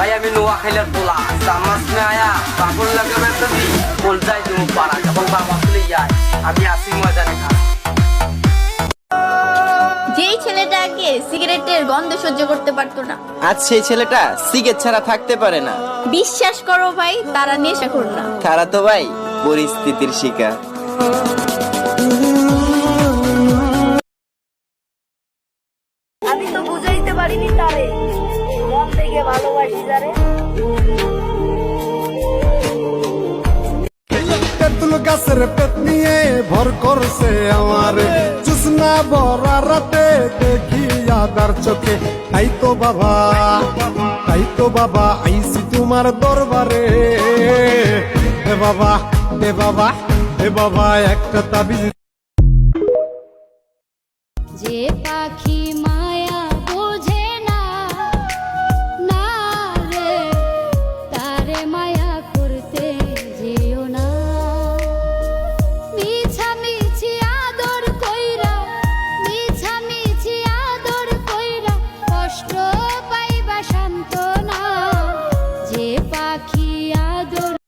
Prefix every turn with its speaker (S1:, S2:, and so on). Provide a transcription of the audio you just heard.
S1: ভাই আমি নোয়াখালীর পোলা জামাস মে আয়া পাগল লাগে বেতদি বল যাই তুমি পাড়া যখন বাবা চলে যায় আমি আসি ময়দানে খা
S2: যেই ছেলেটা আগে সিগারেটের গন্ধ সহ্য করতে পারতো না,
S3: আজ সেই ছেলেটা সিগারেট ছাড়া থাকতে পারে না।
S2: বিশ্বাস করো ভাই তারা নেশা কর না।
S3: তারা তো ভাই পরিস্থিতির শিকার।
S2: আমি তো বুঝাইতে পারিনি তারে, মন থেকে ভালোবাসি যারে।
S4: তেঁতুল গাছের পেট নিয়ে ভর করছে আমার জুসনা ভরা রাতে দেখি আদার চোখে। তাই তো বাবা আইসি তোমার দরবারে। হে বাবা হে বাবা হে বাবা একটা তাবিজ।
S5: যে পাখি মায়া বোঝে না, না রে তারে মায়া করতে যেও না। মিছামিছি আদর কইরা, মিছামিছি আদর কইরা কষ্ট পাইবা শান্ত